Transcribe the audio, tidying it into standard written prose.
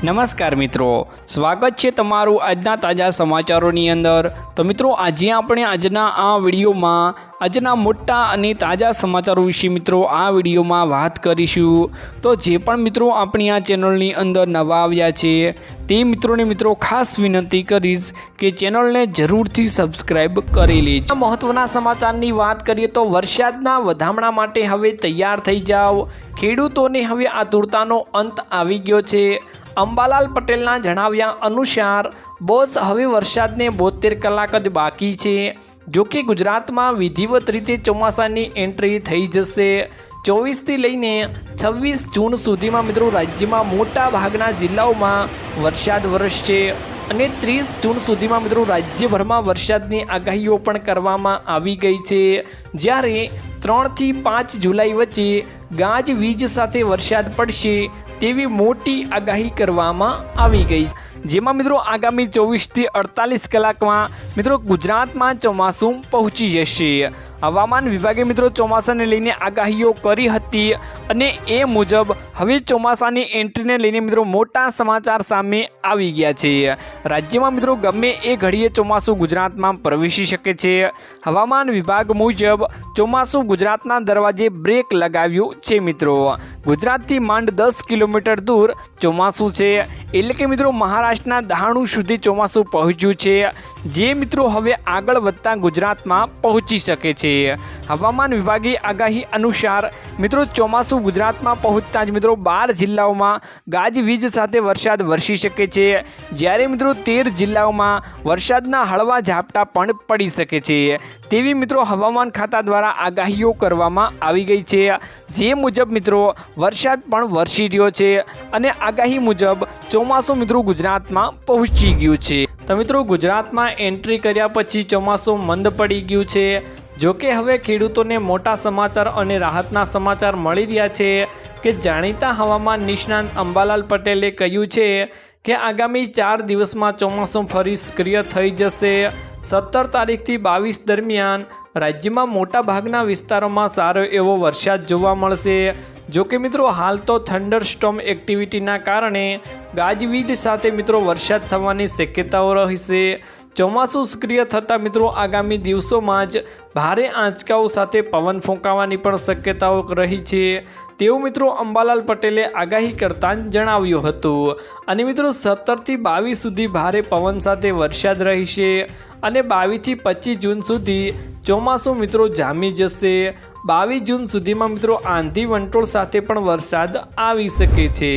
નમસ્કાર મિત્રો, સ્વાગત છે તમારું આજના તાજા સમાચારોની અંદર। તો મિત્રો આજે આપણે આજના આ વિડીયોમાં આજના મોટા અને તાજા સમાચારો વિશે મિત્રો આ વિડીયોમાં વાત કરીશું। તો જે પણ મિત્રો આપણી આ ચેનલની અંદર નવા આવ્યા છે તે મિત્રોને મિત્રો ખાસ વિનંતી કરીશ કે ચેનલને જરૂરથી સબસ્ક્રાઇબ કરી લેજો। મહત્વના સમાચારની વાત કરીએ તો વરસાદના વધામણા માટે હવે તૈયાર થઈ જાઓ, ખેડૂતોને હવે આતુરતાનો અંત આવી ગયો છે। અંબાલાલ પટેલના જણાવ્યા અનુસાર બોસ હવે વરસાદને 72 કલાક જ બાકી છે। જોકે ગુજરાતમાં વિધિવત રીતે ચોમાસાની એન્ટ્રી થઈ જશે। 24થી લઈને 26 જૂન સુધીમાં મિત્રો રાજ્યમાં મોટા ભાગના જિલ્લાઓમાં વરસાદ વરસશે અને 30 જૂન સુધીમાં મિત્રો રાજ્યભરમાં વરસાદની આગાહીઓ પણ કરવામાં આવી ગઈ છે। જ્યારે 3 થી 5 જુલાઈ વચ્ચે ગાજવીજ સાથે વરસાદ પડશે તેવી મોટી આગાહી કરવામાં આવી ગઈ, જેમાં મિત્રો આગામી 24 થી 48 કલાકમાં મિત્રો ગુજરાતમાં ચોમાસું પહોંચી જશે। હવામાન વિભાગે મિત્રો ચોમાસાને લઈને આગાહીઓ કરી હતી અને એ મુજબ હવે ચોમાસાની એન્ટ્રીને લઈને મિત્રો મોટા સમાચાર સામે આવી ગયા છે। રાજ્યમાં મિત્રો ગમે એ ઘડીએ ચોમાસું ગુજરાતમાં પ્રવેશી શકે છે। હવામાન વિભાગ મુજબ ચોમાસું ગુજરાતના દરવાજે બ્રેક લગાવ્યું છે। મિત્રો ગુજરાતથી માંડ 10 કિલોમીટર દૂર ચોમાસું છે, એટલે કે મિત્રો મહારાષ્ટ્રના દહાણુ સુધી ચોમાસું પહોંચ્યું છે, જે મિત્રો હવે આગળ વધતા ગુજરાતમાં પહોંચી શકે છે। હવામાન વિભાગે આગાહી અનુસાર મિત્રો ચોમાસું ગુજરાતમાં પહોંચતા જ મિત્રો 12 જિલ્લાઓમાં ગાજવીજ સાથે વરસાદ વરસી શકે છે, જ્યારે મિત્રો 13 જિલ્લાઓમાં વરસાદના હળવા ઝાપટા પણ પડી શકે છે તેવી મિત્રો હવામાન ખાતા દ્વારા આગાહીઓ કરવામાં આવી ગઈ છે। જે મુજબ મિત્રો વરસાદ પણ વરસી રહ્યો છે અને આગાહી મુજબ ચોમાસું મિત્રો ગુજરાતમાં પહોંચી ગયું છે। તો મિત્રો ગુજરાતમાં એન્ટ્રી કર્યા પછી ચોમાસું મંદ પડી ગયું છે। જોકે હવે ખેડૂતોને મોટા સમાચાર અને રાહતના સમાચાર મળી રહ્યા છે કે જાણીતા હવામાન નિષ્ણાત અંબાલાલ પટેલે કહ્યું છે કે આગામી 4 દિવસમાં ચોમાસું ફરી સક્રિય થઈ જશે। 17 તારીખથી 22 દરમિયાન રાજ્યમાં મોટા ભાગના વિસ્તારોમાં સારો એવો વરસાદ જોવા મળશે। જોકે મિત્રો હાલ તો થંડરસ્ટોર્મ એક્ટિવિટીના કારણે ગાજવીજ સાથે મિત્રો વરસાદ થવાની શક્યતાઓ રહેશે। ચોમાસું સક્રિય થતાં મિત્રો આગામી દિવસોમાં જ ભારે આંચકાઓ સાથે પવન ફૂંકાવાની પણ શક્યતાઓ રહી છે તેવું મિત્રો અંબાલાલ પટેલે આગાહી કરતાં જણાવ્યું હતું। અને મિત્રો 17 થી 22 સુધી ભારે પવન સાથે વરસાદ રહેશે અને 22 થી 25 જૂન સુધી ચોમાસું મિત્રો જામી જશે। 22 જૂન સુધીમાં મિત્રો આંધી વંટોળ સાથે પણ વરસાદ આવી શકે છે।